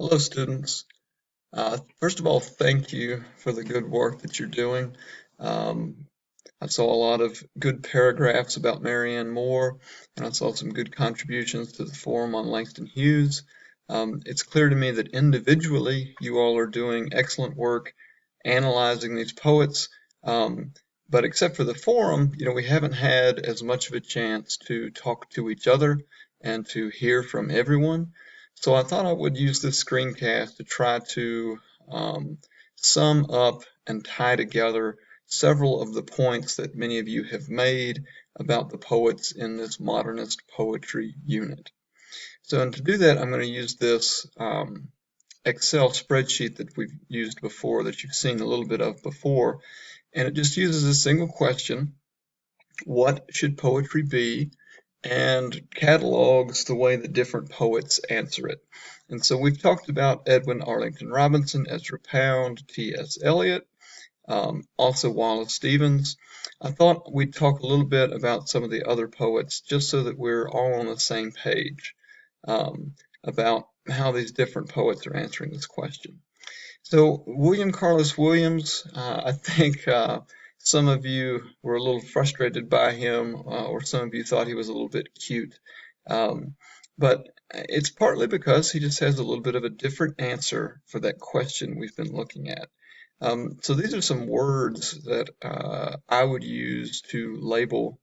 Hello, students. First of all, thank you for the good work that you're doing. Um, I saw a lot of good paragraphs about Marianne Moore, and I saw some good contributions to the forum on Langston Hughes. It's clear to me that individually you all are doing excellent work analyzing these poets, um, but except for the forum, we haven't had as much of a chance to talk to each other and to hear from everyone. So I thought I would use this screencast to try to sum up and tie together several of the points that many of you have made about the poets in this modernist poetry unit. So, and to do that, I'm going to use this Excel spreadsheet that we've used before, that you've seen a little bit of before, and it just uses a single question: what should poetry be? And catalogs the way that different poets answer it. And so we've talked about Edwin Arlington Robinson, Ezra Pound, T.S. Eliot, also Wallace Stevens. I thought we'd talk a little bit about some of the other poets just so that we're all on the same page about how these different poets are answering this question. So William Carlos Williams, I think some of you were a little frustrated by him, or some of you thought he was a little bit cute. But it's partly because he just has a little bit of a different answer for that question we've been looking at. So these are some words that I would use to label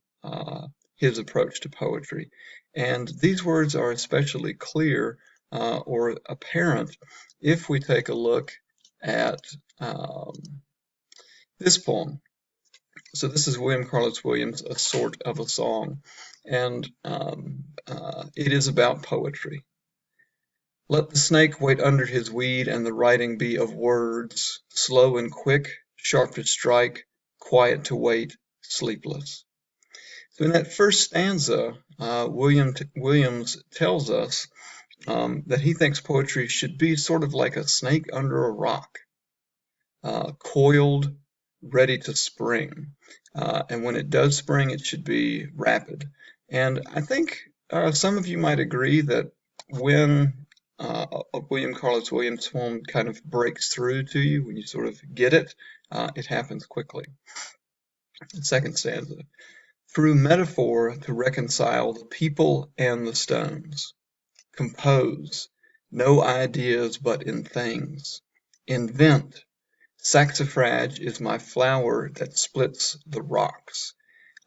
his approach to poetry. And these words are especially clear or apparent if we take a look at this poem. So this is William Carlos Williams, A Sort of a Song, and it is about poetry. Let the snake wait under his weed, and the writing be of words, slow and quick, sharp to strike, quiet to wait, sleepless. So in that first stanza, Williams tells us that he thinks poetry should be sort of like a snake under a rock, coiled, ready to spring. And when it does spring, it should be rapid. And I think some of you might agree that when William Carlos Williams' poem kind of breaks through to you, when you sort of get it, it happens quickly. The second stanza: through metaphor to reconcile the people and the stones. Compose, no ideas but in things. Invent, saxifrage is my flower that splits the rocks.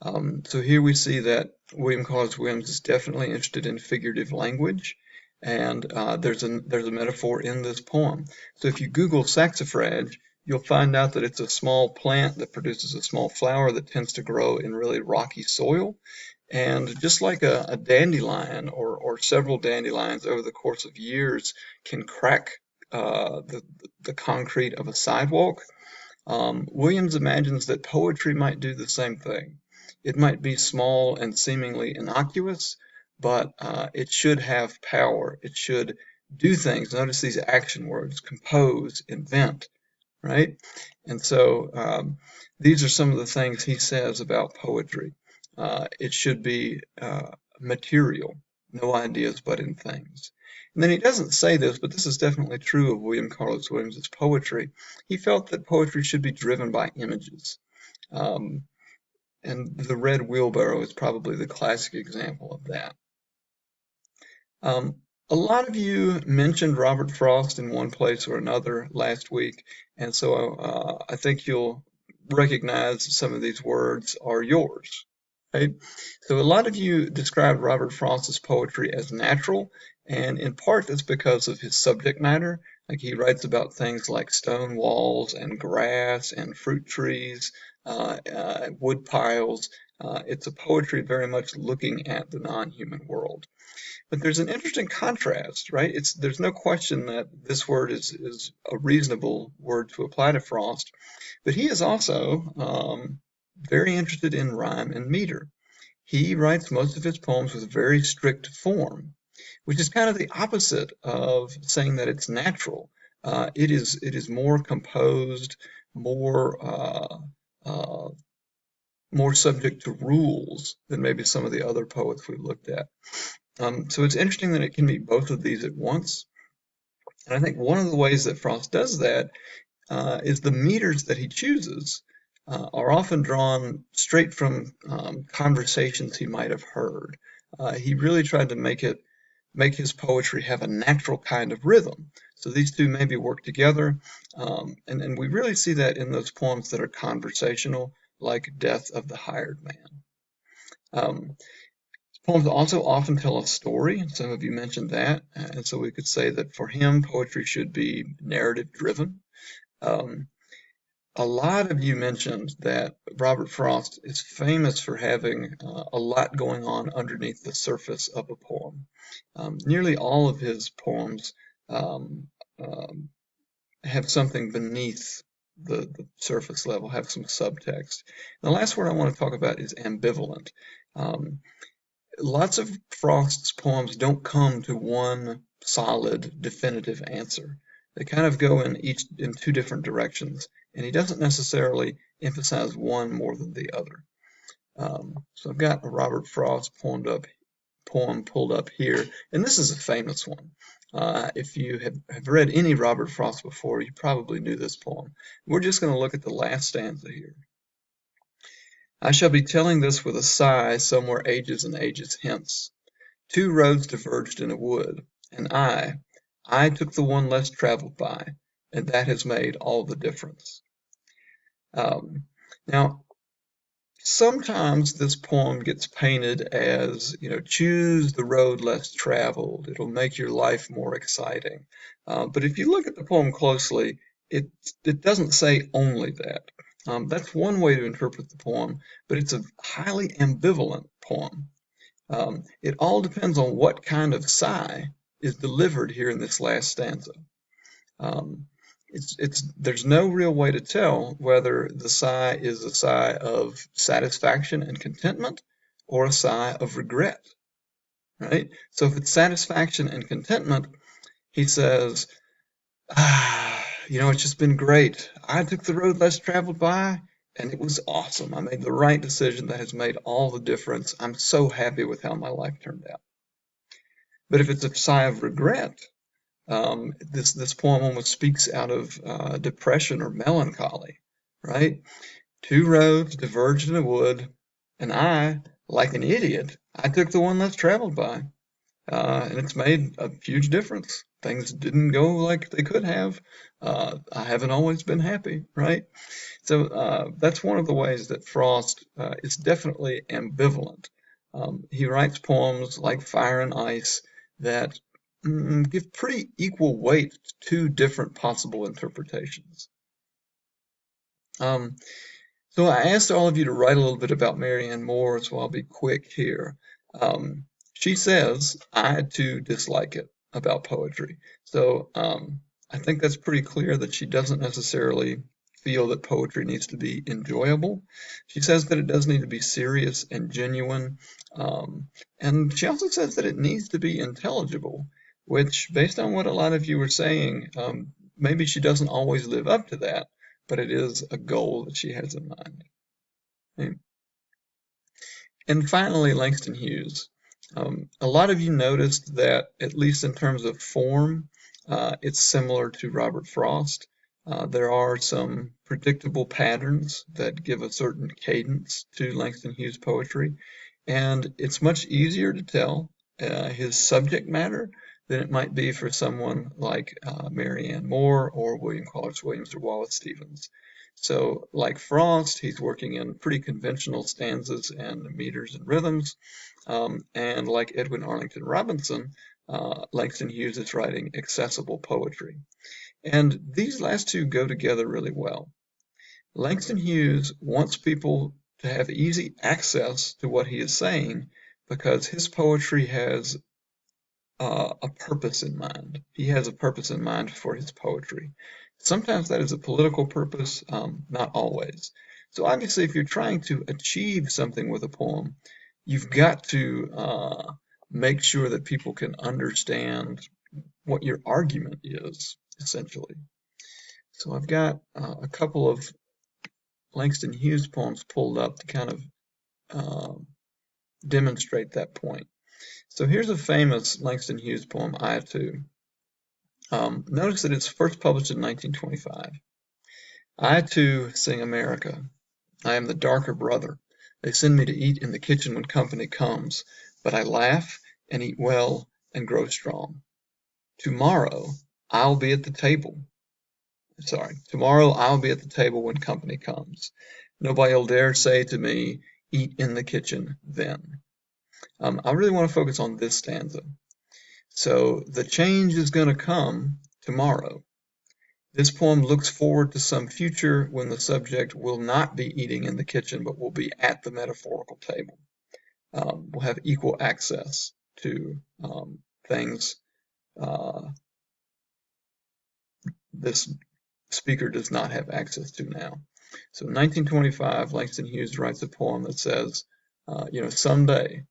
So here we see that William Carlos Williams is definitely interested in figurative language, and there's a metaphor in this poem. So if you Google saxifrage, you'll find out that it's a small plant that produces a small flower that tends to grow in really rocky soil. And just like a dandelion or several dandelions over the course of years can crack the concrete of a sidewalk, Williams imagines that poetry might do the same thing. It might be small and seemingly innocuous, but it should have power. It should do things. Notice these action words: compose, invent, right? And so these are some of the things he says about poetry. It should be material, no ideas but in things. And then he doesn't say this, but this is definitely true of William Carlos Williams's poetry. He felt that poetry should be driven by images. Um, and the red wheelbarrow is probably the classic example of that. A lot of you mentioned Robert Frost in one place or another last week, and so I think you'll recognize some of these words are yours. Right? So a lot of you described Robert Frost's poetry as natural, and in part that's because of his subject matter. Like he writes about things like stone walls and grass and fruit trees, wood piles. It's a poetry very much looking at the non-human world. But there's an interesting contrast, right? There's no question that this word is a reasonable word to apply to Frost, but he is also very interested in rhyme and meter. He writes most of his poems with very strict form, which is kind of the opposite of saying that it's natural. It is more composed, more subject to rules than maybe some of the other poets we've looked at. So it's interesting that it can be both of these at once. And I think one of the ways that Frost does that is the meters that he chooses are often drawn straight from conversations he might have heard. He really tried to make his poetry have a natural kind of rhythm. So these two maybe work together, and we really see that in those poems that are conversational, like Death of the Hired Man. Um, Poems also often tell a story, and some of you mentioned that, and so we could say that for him, poetry should be narrative driven. Um, a lot of you mentioned that Robert Frost is famous for having a lot going on underneath the surface of a poem. Nearly all of his poems um, um, have something beneath the surface level, have some subtext. The last word I want to talk about is ambivalent. Um, Lots of Frost's poems don't come to one solid, definitive answer. They kind of go in two different directions, and he doesn't necessarily emphasize one more than the other. So I've got a Robert Frost poem pulled up here, and this is a famous one. If you have read any Robert Frost before, you probably knew this poem. We're just going to look at the last stanza here. I shall be telling this with a sigh somewhere ages and ages hence. Two roads diverged in a wood, and I took the one less traveled by, and that has made all the difference. Um, Now, sometimes this poem gets painted as, choose the road less traveled. It'll make your life more exciting. But if you look at the poem closely, it it doesn't say only that. That's one way to interpret the poem, but it's a highly ambivalent poem. It all depends on what kind of sigh is delivered here in this last stanza. Um, there's no real way to tell whether the sigh is a sigh of satisfaction and contentment or a sigh of regret, right? So if it's satisfaction and contentment, he says, it's just been great. I took the road less traveled by, and it was awesome. I made the right decision that has made all the difference. I'm so happy with how my life turned out. But if it's a sigh of regret, this poem almost speaks out of depression or melancholy, right? Two roads diverged in a wood, and like an idiot, I took the one less traveled by, and it's made a huge difference. Things didn't go like they could have. I haven't always been happy, right? So that's one of the ways that Frost is definitely ambivalent. He writes poems like Fire and Ice that give pretty equal weight to two different possible interpretations. Um, so I asked all of you to write a little bit about Marianne Moore, so I'll be quick here. She says, I too dislike it about poetry. So I think that's pretty clear that she doesn't necessarily feel that poetry needs to be enjoyable. She says that it does need to be serious and genuine. And she also says that it needs to be intelligible, which, based on what a lot of you were saying, maybe she doesn't always live up to that, but it is a goal that she has in mind. Okay. And finally, Langston Hughes. A lot of you noticed that, at least in terms of form, it's similar to Robert Frost. There are some predictable patterns that give a certain cadence to Langston Hughes' poetry, and it's much easier to tell his subject matter than it might be for someone like Marianne Moore or William Carlos Williams or Wallace Stevens. So, like Frost, he's working in pretty conventional stanzas and meters and rhythms. And like Edwin Arlington Robinson, Langston Hughes is writing accessible poetry. And these last two go together really well. Langston Hughes wants people to have easy access to what he is saying because his poetry has a purpose in mind. He has a purpose in mind for his poetry. Sometimes that is a political purpose, not always. So obviously, if you're trying to achieve something with a poem, you've got to make sure that people can understand what your argument is, essentially. So I've got a couple of Langston Hughes poems pulled up to kind of demonstrate that point. So here's a famous Langston Hughes poem, I Too. Notice that it's first published in 1925. I too sing America. I am the darker brother. They send me to eat in the kitchen when company comes, but I laugh and eat well and grow strong. Tomorrow I'll be at the table. Sorry, tomorrow I'll be at the table when company comes. Nobody'll dare say to me, eat in the kitchen then. I really want to focus on this stanza. So the change is going to come tomorrow. This poem looks forward to some future when the subject will not be eating in the kitchen, but will be at the metaphorical table. Will have equal access to things this speaker does not have access to now. So in 1925, Langston Hughes writes a poem that says, someday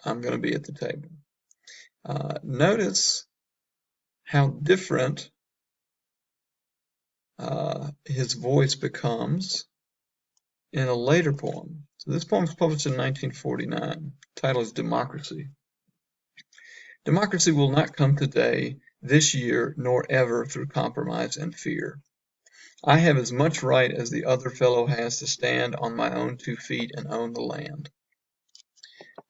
I'm going to be at the table. Notice how different his voice becomes in a later poem. So this poem was published in 1949. The title is Democracy. Democracy will not come today, this year, nor ever through compromise and fear. I have as much right as the other fellow has to stand on my own 2 feet and own the land.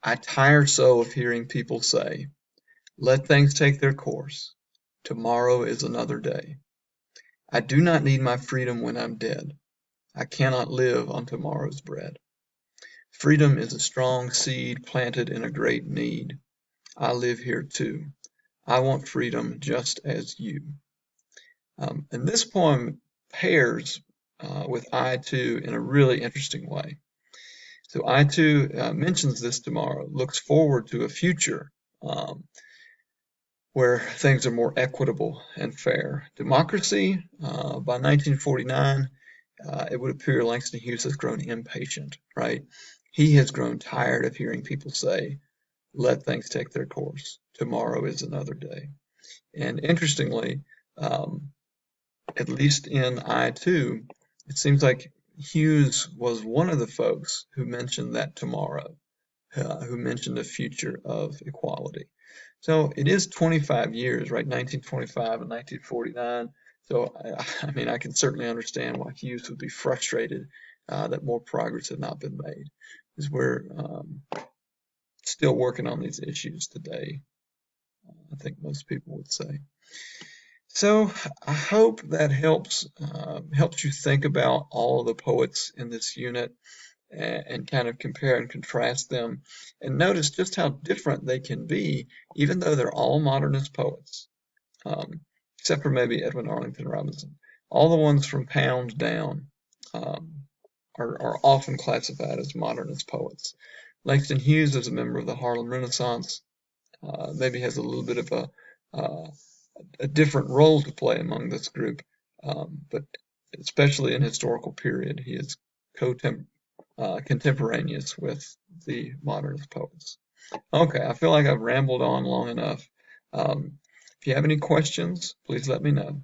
I tire so of hearing people say, let things take their course. Tomorrow is another day. I do not need my freedom when I'm dead. I cannot live on tomorrow's bread. Freedom is a strong seed planted in a great need. I live here too. I want freedom just as you. And this poem pairs with I too in a really interesting way. So I too mentions this tomorrow, looks forward to a future where things are more equitable and fair. Democracy, by 1949, it would appear Langston Hughes has grown impatient, right? He has grown tired of hearing people say, let things take their course. Tomorrow is another day. And interestingly, at least in I too, it seems like Hughes was one of the folks who mentioned that tomorrow, who mentioned a future of equality. So it is 25 years, right? 1925 and 1949. So, I mean, I can certainly understand why Hughes would be frustrated that more progress had not been made, because we're still working on these issues today, I think most people would say. So I hope that helps you think about all of the poets in this unit and kind of compare and contrast them and notice just how different they can be, even though they're all modernist poets, except for maybe Edwin Arlington Robinson. All the ones from Pound down are often classified as modernist poets. Langston Hughes is a member of the Harlem Renaissance, maybe has a little bit of a different role to play among this group, but especially in historical period, he is contemporaneous with the modernist poets. Okay, I feel like I've rambled on long enough. If you have any questions, please let me know.